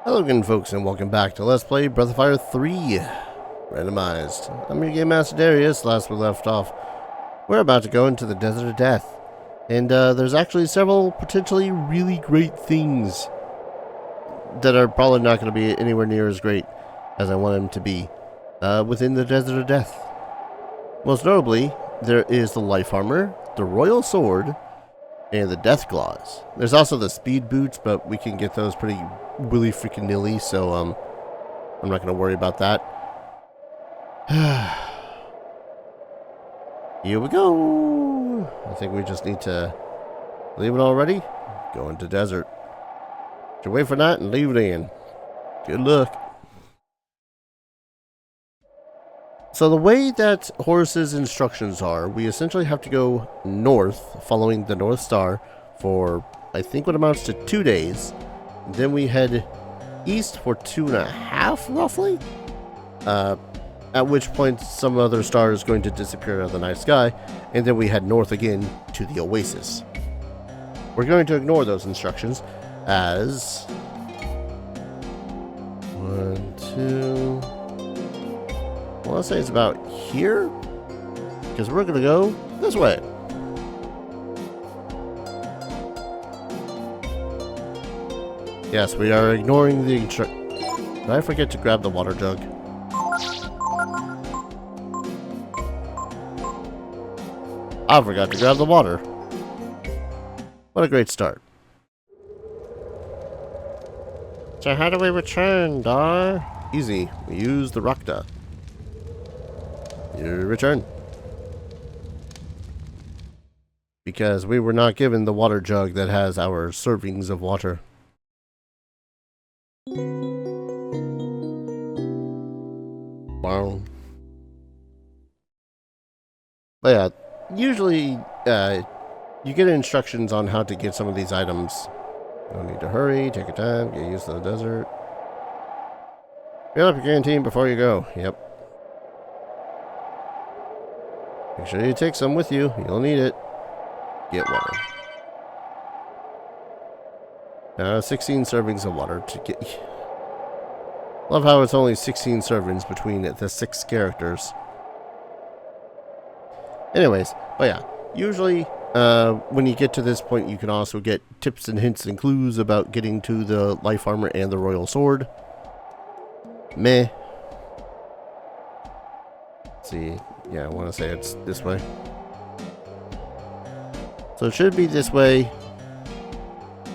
Hello again, folks, and welcome back to Let's Play Breath of Fire 3 Randomized. I'm your Game Master Darius. Last we left off, we're about to go into the Desert of Death. And there's actually several potentially really great things that are probably not going to be anywhere near as great as I want them to be within the Desert of Death. Most notably, there is the Life Armor, the Royal Sword, and the Death Claws. There's also the Speed Boots, but we can get those pretty really freaking nilly, so I'm not going to worry about that. Here we go. I think we just need to leave it already. Go into desert. Just wait for that and leave it in. Good luck. So the way that Horus's instructions are, we essentially have to go north, following the North Star, for I think what amounts to 2 days. Then we head east for 2.5, roughly. At which point some other star is going to disappear out of the night sky, and then we head north again to the Oasis. We're going to ignore those instructions as 1, 2. I want to say it's about here, because we're going to go this way. Yes, we are ignoring the Did I forget to grab the water jug? I forgot to grab the water. What a great start. So how do we return, Dar? Easy. We use the Rakta. You return. Because we were not given the water jug that has our servings of water. Wow. But yeah, usually you get instructions on how to get some of these items. No need to hurry, take your time, get used to the desert. Fill up your canteen before you go. Yep. Make sure you take some with you. You'll need it. Get water. 16 servings of water to get... Love how it's only 16 servings between the 6 characters. Anyways, but yeah, usually when you get to this point, you can also get tips and hints and clues about getting to the Life Armor and the Royal Sword. Meh. Let's see, yeah, I want to say it's this way. So it should be this way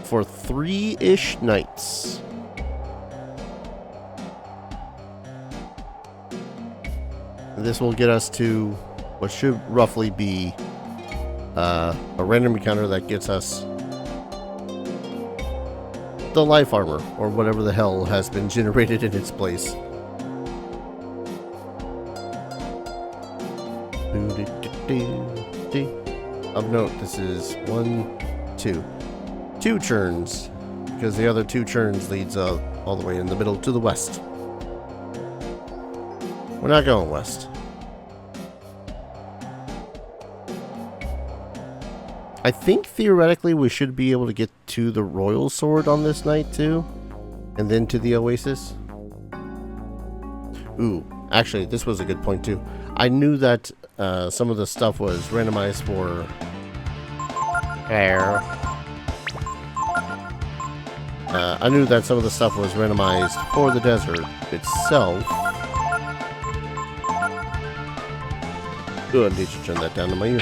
for 3-ish nights. This will get us to what should roughly be a random encounter that gets us the Life Armor, or whatever the hell has been generated in its place. Of note, this is 2 churns, because the other 2 churns leads all the way in the middle to the west. We're not going west. I think theoretically we should be able to get to the Royal Sword on this night too, and then to the Oasis. Ooh, actually, this was a good point too. I knew that some of the stuff was randomized for air. I knew that some of the stuff was randomized for the desert itself. Ooh, I need to turn that down to my ear.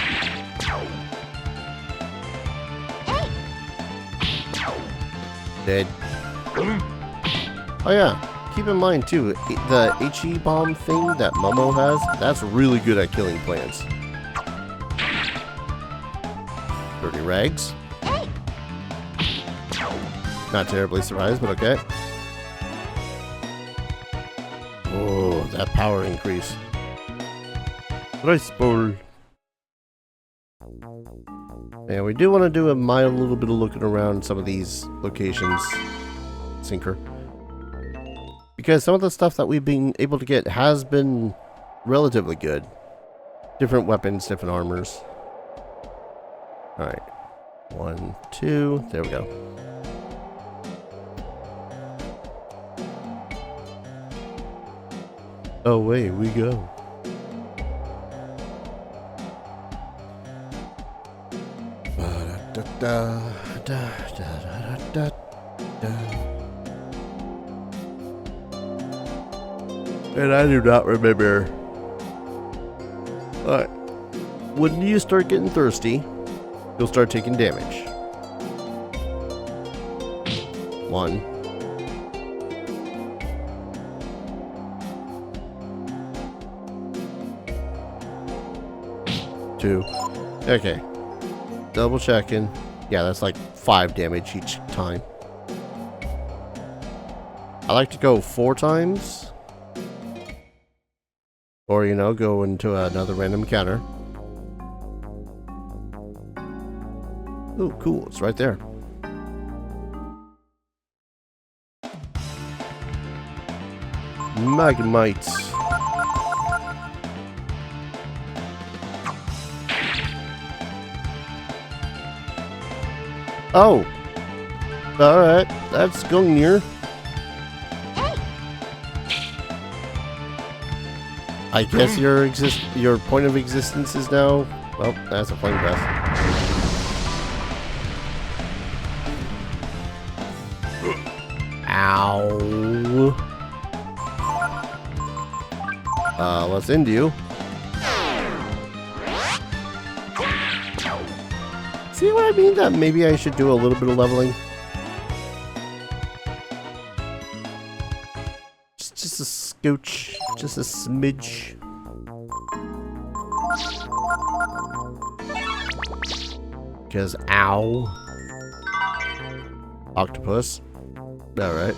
Dead. Oh yeah, keep in mind too, the HE bomb thing that Momo has, that's really good at killing plants. Dirty rags. Not terribly surprised, but okay. Oh, that power increase. Rice bowl. Yeah, we do want to do a little bit of looking around some of these locations, Sinker. Because some of the stuff that we've been able to get has been relatively good. Different weapons, different armors. Alright. 1, 2, there we go. Away we go. And I do not remember. Alright. When you start getting thirsty, you'll start taking damage. 1. 2. Okay. Double checking. Yeah, that's like 5 damage each time. I like to go 4 times. Or, you know, go into another random encounter. Ooh, cool. It's right there. Magmites. Oh! Alright, that's going near. I guess your point of existence is now... Well, that's a flame breath. Ow! Let's end you. See what I mean? That maybe I should do a little bit of leveling. Just a scooch. Just a smidge. Because, ow. Octopus. Alright.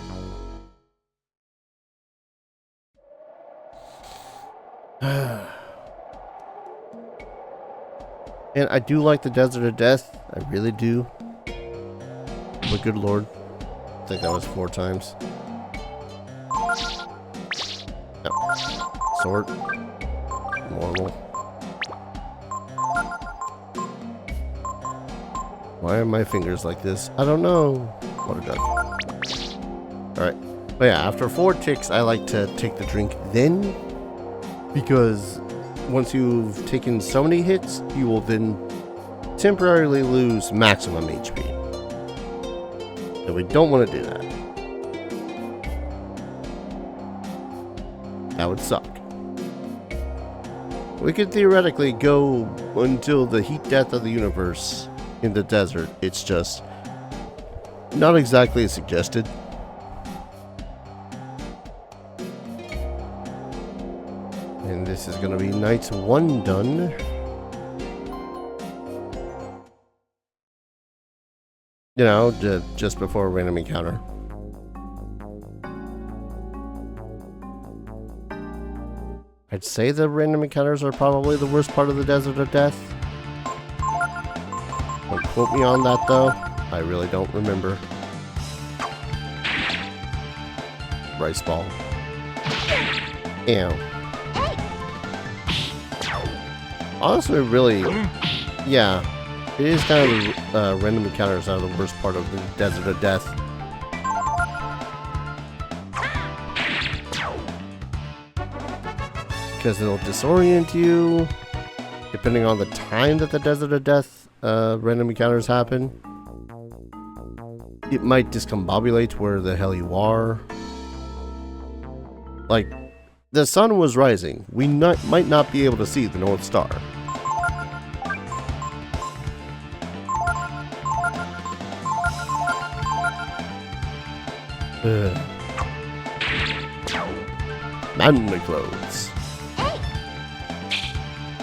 And I do like the Desert of Death. I really do. But good lord. I think that was 4 times. No. Sword. Normal. Why are my fingers like this? I don't know. What a duck. Alright. But yeah, after 4 ticks, I like to take the drink then. Because once you've taken so many hits, you will then temporarily lose maximum HP. And we don't want to do that. That would suck. We could theoretically go until the heat death of the universe in the desert. It's just not exactly suggested. And this is going to be night 1 done. You know, just before a random encounter. I'd say the random encounters are probably the worst part of the Desert of Death. Don't quote me on that though. I really don't remember. Rice ball. Ew. Honestly, really, yeah, it is kind of random encounters are the worst part of the Desert of Death. Because it'll disorient you, depending on the time that the Desert of Death random encounters happen. It might discombobulate where the hell you are. Like, the sun was rising. We might not be able to see the North Star. Manly clothes.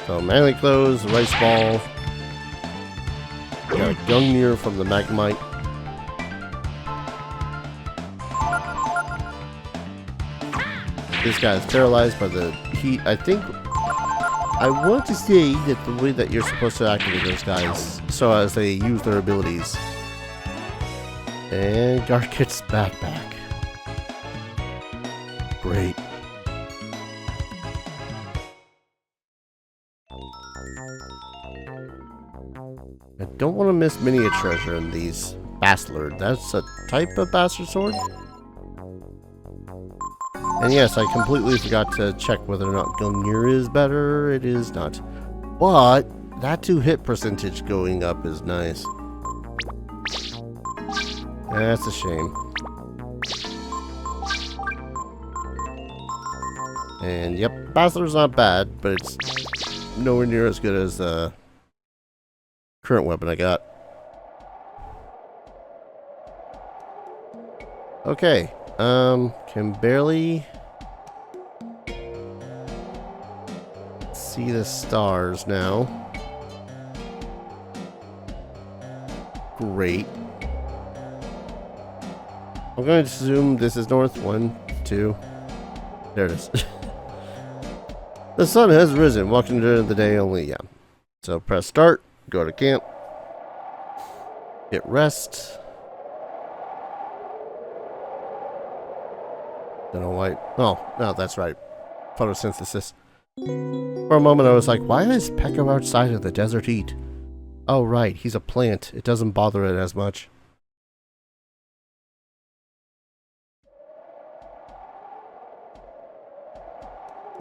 So manly clothes, rice ball. Got a Gungnir from the Magmite. This guy is paralyzed by the heat. I think I want to say that the way that you're supposed to activate those guys so as they use their abilities. And Garth gets backpack. Great. I don't want to miss mini treasure in these bastard. That's a type of bastard sword? And yes, I completely forgot to check whether or not Gungnir is better. It is not. But that 2-hit percentage going up is nice. That's a shame. And yep, Bastard's not bad, but it's nowhere near as good as the current weapon I got. Okay, can barely see the stars now. Great. I'm going to assume this is north. 1, 2. There it is. The sun has risen. Walking during the day only, yeah. So press start. Go to camp. Get rest. Don't know why. Oh, no, that's right. Photosynthesis. For a moment I was like, why is Pekka outside of the desert heat? Oh, right. He's a plant. It doesn't bother it as much.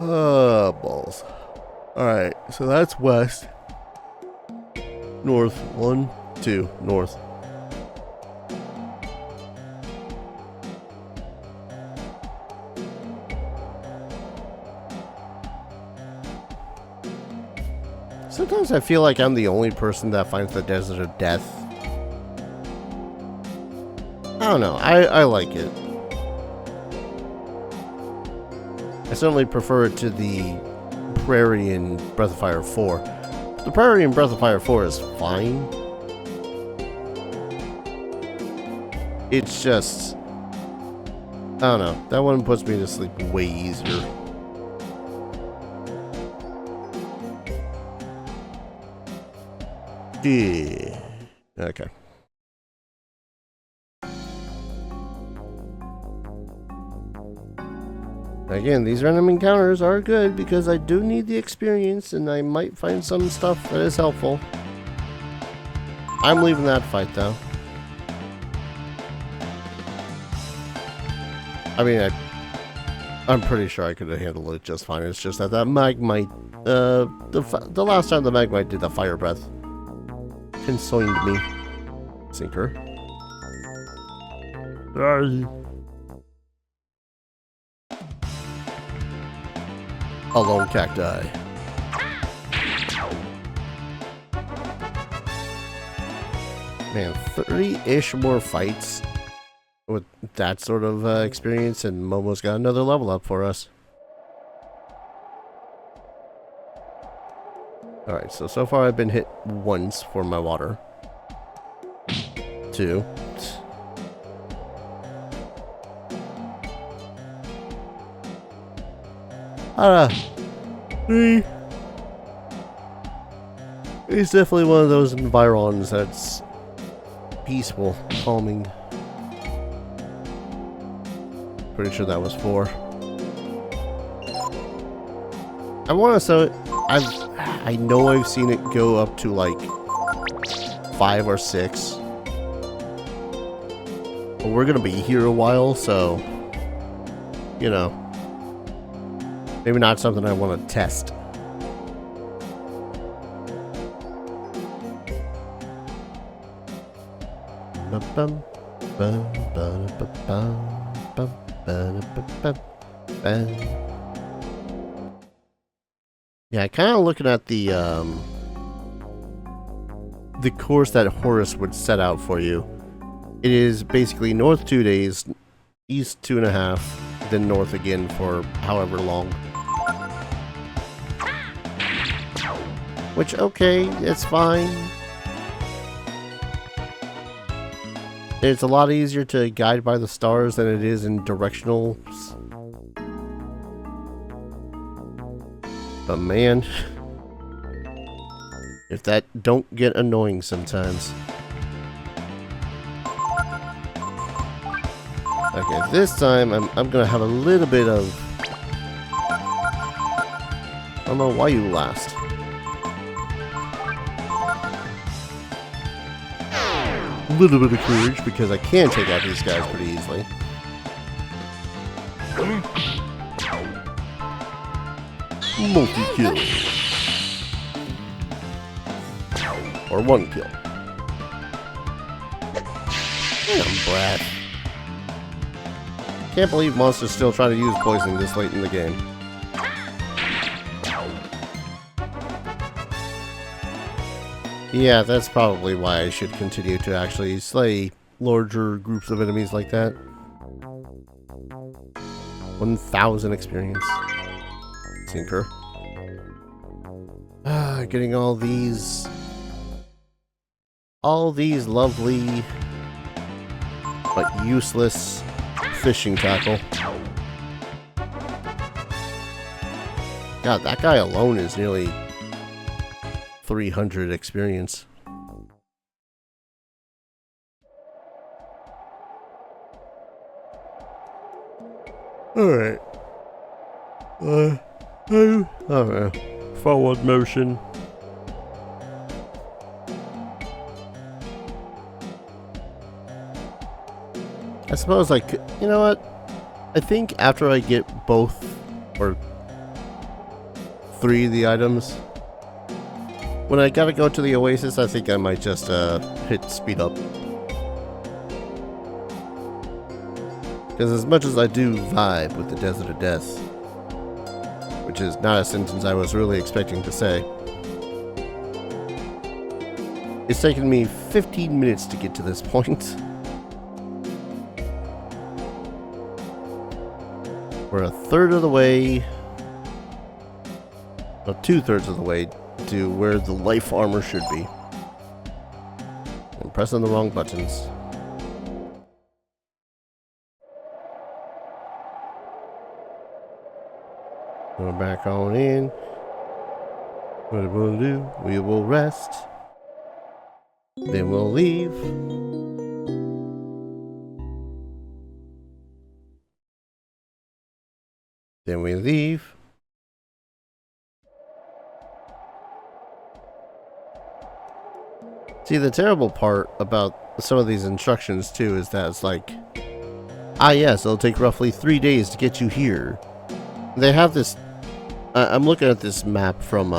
Oh, balls. Alright, so that's west. North. 1, 2. North. Sometimes I feel like I'm the only person that finds the desert of death. I don't know. I like it. I certainly prefer it to the prairie in Breath of Fire 4. The prairie in Breath of Fire 4 is fine. It's just... I don't know. That one puts me to sleep way easier. Yeah. Okay. Again, these random encounters are good because I do need the experience and I might find some stuff that is helpful. I'm leaving that fight though. I mean, I'm pretty sure I could have handled it just fine. It's just that Magmite, the last time the Magmite did the fire breath, consumed me. Sinker. A lone cacti. Man, 30-ish more fights with that sort of experience, and Momo's got another level up for us. Alright, so far I've been hit once for my water. 2. Three. It's definitely one of those environs that's peaceful, calming. Pretty sure that was 4. I want to say I know I've seen it go up to like 5 or 6. But we're gonna be here a while, so you know, maybe not something I want to test. Yeah, kind of looking at the course that Horus would set out for you. It is basically north 2 days, east 2.5, then north again for however long. Which, okay, it's fine. It's a lot easier to guide by the stars than it is in directionals. But man, if that don't get annoying sometimes. Okay, this time I'm gonna have a little bit of... I don't know why you last. A little bit of courage because I can take out these guys pretty easily. Multi-kill. Or one kill. Damn, Brad. Can't believe monsters still try to use poison this late in the game. Yeah, that's probably why I should continue to actually slay larger groups of enemies like that. 1,000 experience. Tinker. Getting all these lovely but useless fishing tackle. God, that guy alone is nearly 300 experience. Alright. Forward motion. I suppose I could, you know what? I think after I get both, or 3 of the items, when I gotta go to the Oasis, I think I might just hit speed up. Because as much as I do vibe with the Desert of Death, which is not a sentence I was really expecting to say, it's taken me 15 minutes to get to this point. We're a third of the way, well, 2/3 of the way to where the life armor should be. I'm pressing the wrong buttons. We're back on in. What we'll do, we will rest. Then we'll leave. Then we leave. See, the terrible part about some of these instructions too is that it's like, yes, it'll take roughly 3 days to get you here. They have this, I'm looking at this map from,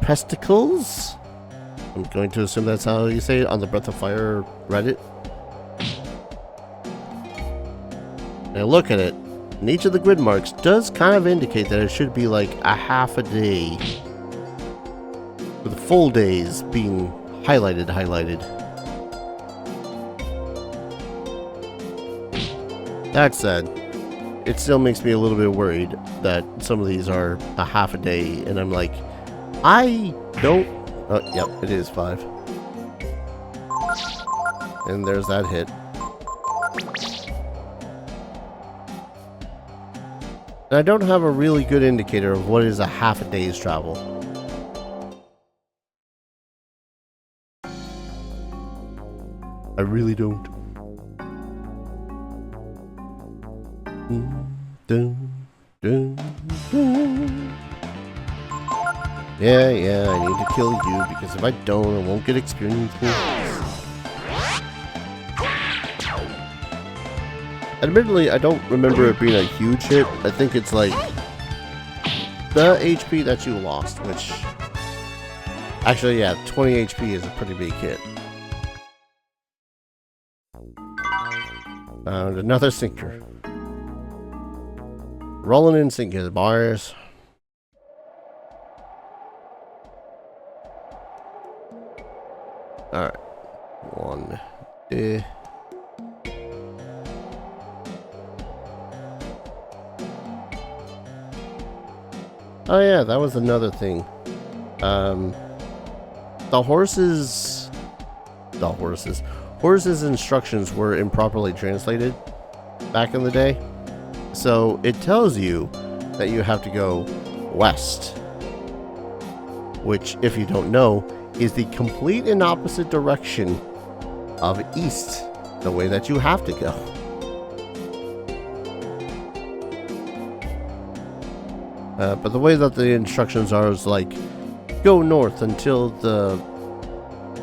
Pesticles? I'm going to assume that's how you say it on the Breath of Fire Reddit. And I look at it, and each of the grid marks does kind of indicate that it should be like a half a day. With the full days being highlighted. That said, it still makes me a little bit worried that some of these are a half a day, and I'm like, I don't... Oh, yep, it is 5. And there's that hit. And I don't have a really good indicator of what is a half a day's travel. I really don't. Yeah, I need to kill you because if I don't, I won't get experience points. Admittedly, I don't remember it being a huge hit. I think it's like the HP that you lost, which actually, yeah, 20 HP is a pretty big hit. Found another sinker. Rolling in sinkers, boys. Alright. 1. Oh yeah, that was another thing. The horses' instructions were improperly translated back in the day. So it tells you that you have to go west, which, if you don't know, is the complete and opposite direction of east, the way that you have to go. But the way that the instructions are is like, go north until the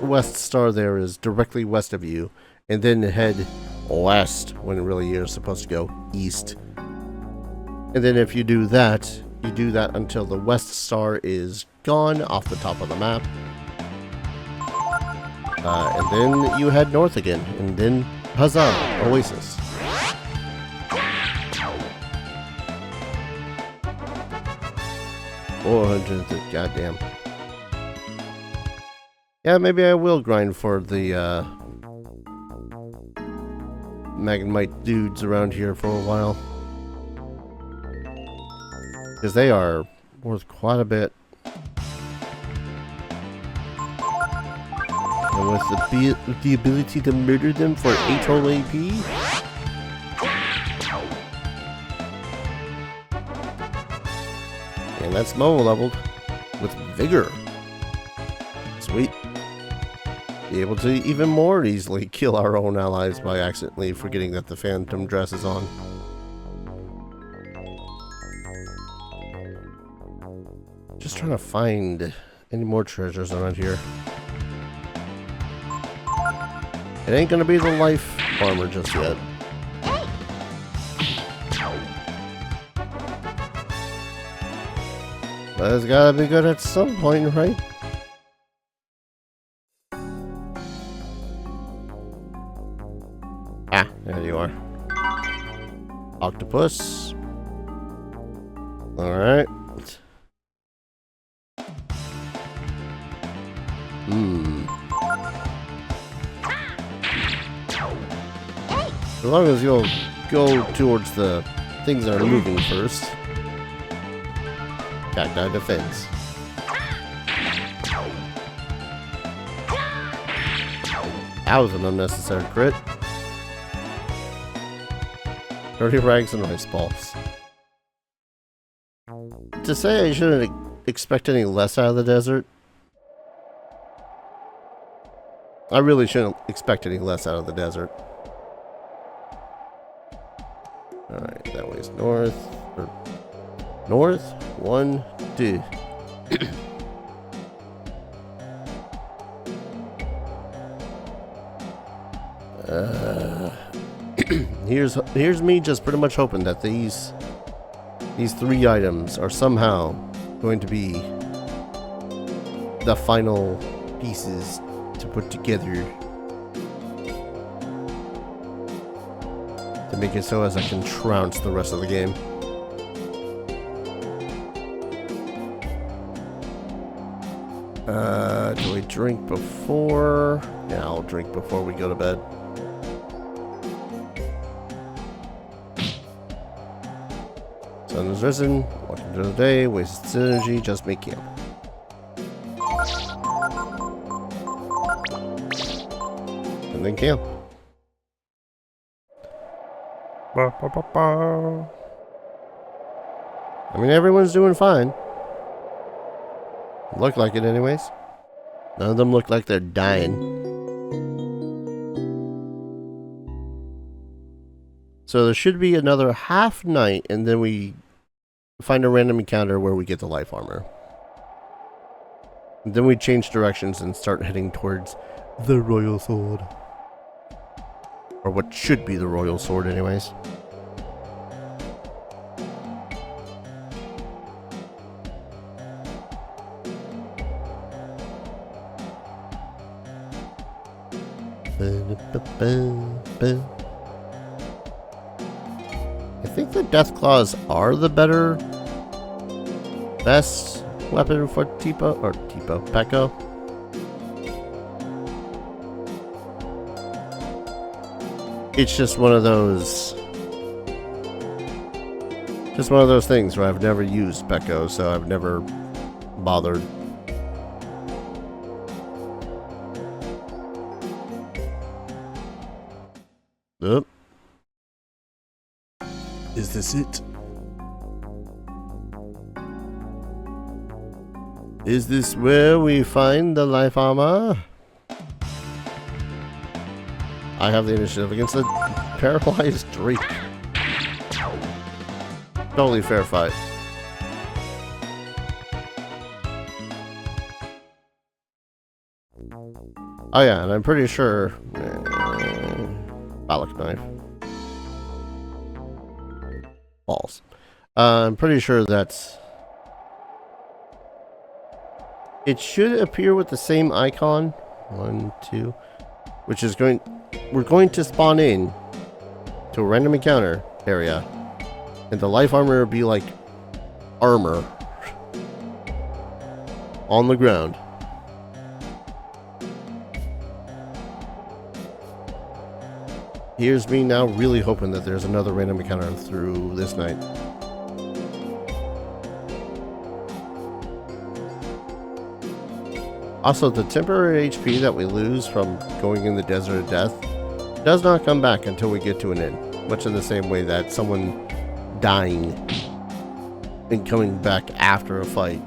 west star there is directly west of you, and then head west when really you're supposed to go east. And then if you do that until the west star is gone off the top of the map. And then you head north again, and then huzzah, Oasis. $400, goddamn. Yeah, maybe I will grind for the Magnemite dudes around here for a while. Because they are worth quite a bit. And with the ability to murder them for 8 total AP. And that's Momo leveled with Vigor. Sweet. Be able to even more easily kill our own allies by accidentally forgetting that the Phantom dress is on. Just trying to find any more treasures around here. It ain't gonna be the life armor just yet. But it's gotta be good at some point, right? Ah, there you are. Octopus. Alright. As long as you'll go towards the things that are moving first. Cacti defense. That was an unnecessary crit. 30 rags and rice balls. To say I shouldn't expect any less out of the desert. I really shouldn't expect any less out of the desert. Alright, that way's north. North? 1, 2. Here's me just pretty much hoping that these 3 items are somehow going to be the final pieces to put together to make it so as I can trounce the rest of the game. Do we drink before? Yeah, I'll drink before we go to bed. Sun is risen. Welcome to the day. Wasted energy. Just make camp. And then camp. I mean, everyone's doing fine. Look like it anyways. None of them look like they're dying. So there should be another half night, and then we find a random encounter where we get the life armor. And then we change directions and start heading towards the Royal Sword. Or what should be the Royal Sword anyways. I think the Death Claws are the best weapon for Peko. It's just one of those things where I've never used Peko, so I've never bothered. Oop. Is this it? Is this where we find the life armor? I have the initiative against the paralyzed Drake. Totally fair fight. Oh yeah, and I'm pretty sure... Phallic knife. Balls. I'm pretty sure that's... It should appear with the same icon. 1, 2. Which is going... We're going to spawn in to a random encounter area. And the life armor will be like armor on the ground. Here's me now really hoping that there's another random encounter through this night. Also, the temporary HP that we lose from going in the Desert of Death does not come back until we get to an inn. Much in the same way that someone dying and coming back after a fight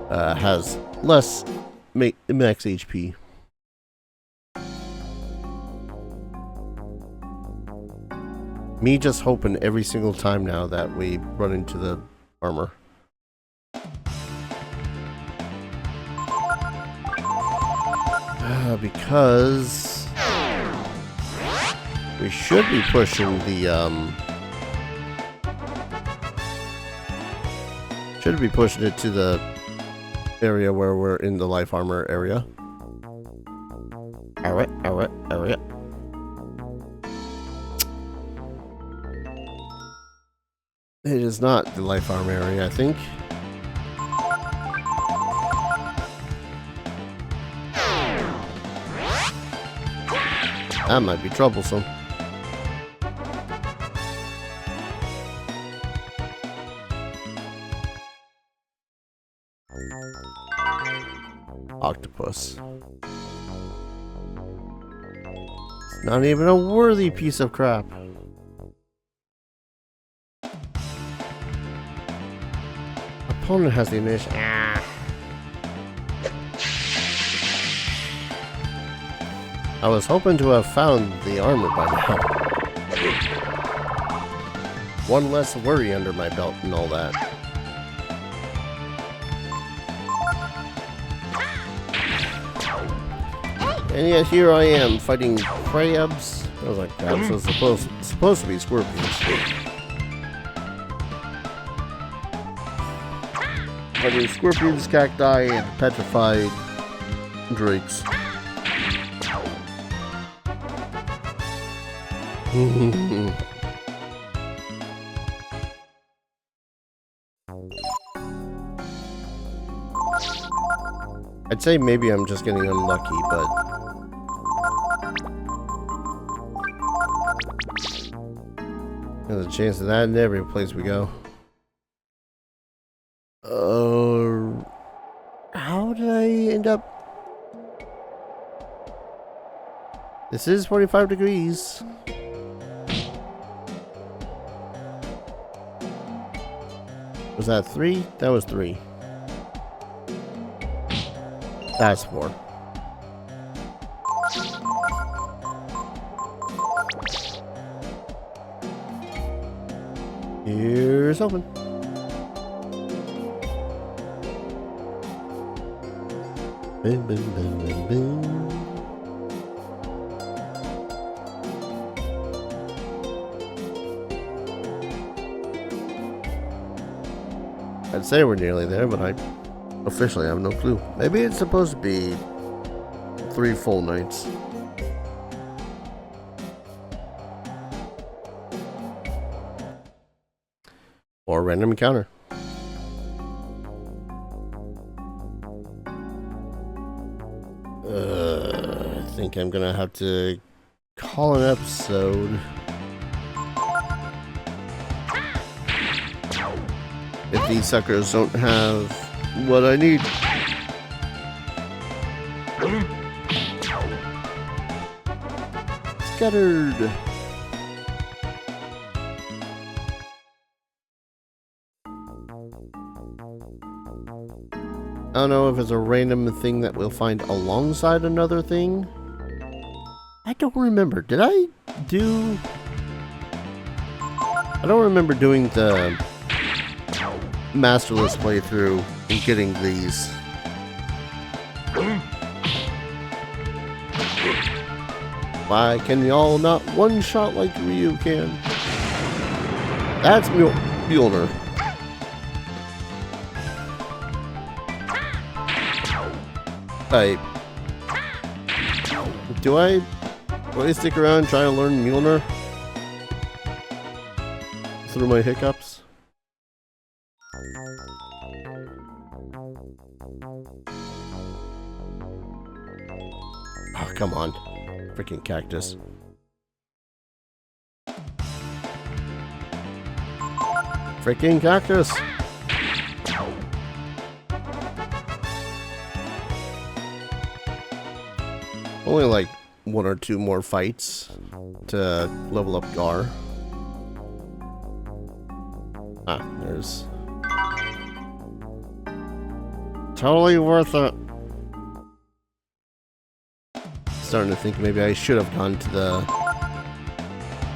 has less max HP. Me just hoping every single time now that we run into the armor. Because we should be pushing the it to the area where we're in the life armor area. Alright. It is not the life armor area, I think. That might be troublesome. Octopus. It's not even a worthy piece of crap. Opponent has the initiative. I was hoping to have found the armor by now. One less worry under my belt and all that. And yet here I am fighting crabs. I was like, crabs was supposed to be scorpions. Fighting scorpions, cacti, and petrified drakes. I'd say maybe I'm just getting unlucky, but there's a chance of that in every place we go. How did I end up? This is 45 degrees. Was that 3? That was 3. That's 4. Here's open. Boom, boom, boom, boom, boom. I'd say we're nearly there, but I officially have no clue. Maybe it's supposed to be 3 full nights. Or random encounter. I think I'm gonna have to call an episode. If these suckers don't have what I need. Scattered. I don't know if it's a random thing that we'll find alongside another thing. I don't remember. Did I do... I don't remember doing the masterless playthrough and getting these. Why can y'all not one-shot like Ryu can? That's Mjolnir. Do I stick around and try to learn Mjolnir? Through my hiccups? Oh, come on. Freaking cactus. Freaking cactus! Only like 1 or 2 more fights to level up Gar. Ah, there's... Totally worth it. Starting to think maybe I should have gone to the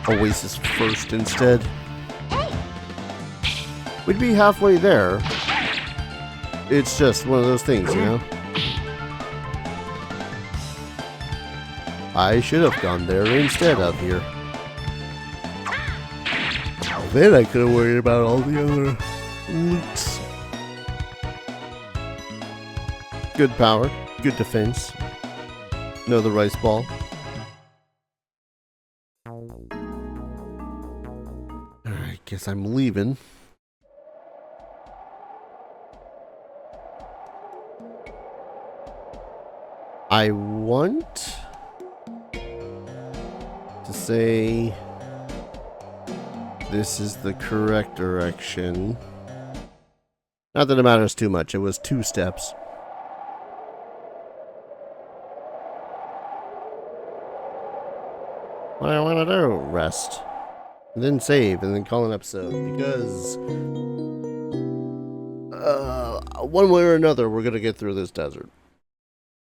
Oasis first instead. We'd be halfway there. It's just one of those things, you know? I should have gone there instead of here. Then I could have worried about all the other loots. Good power, good defense. Know the rice ball. Alright, guess I'm leaving. I want to say this is the correct direction. Not that it matters too much, it was 2 steps. What I want to do, rest. And then save, and then call an episode, because one way or another we're gonna get through this desert.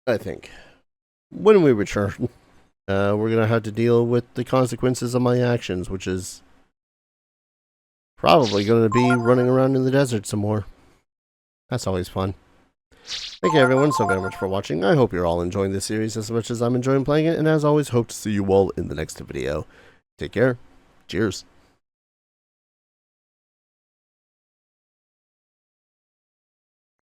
I think. When we return, we're gonna have to deal with the consequences of my actions, which is probably gonna be running around in the desert some more. That's always fun. Thank you everyone so very much for watching. I hope you're all enjoying this series as much as I'm enjoying playing it, and as always, hope to see you all in the next video. Take care. Cheers.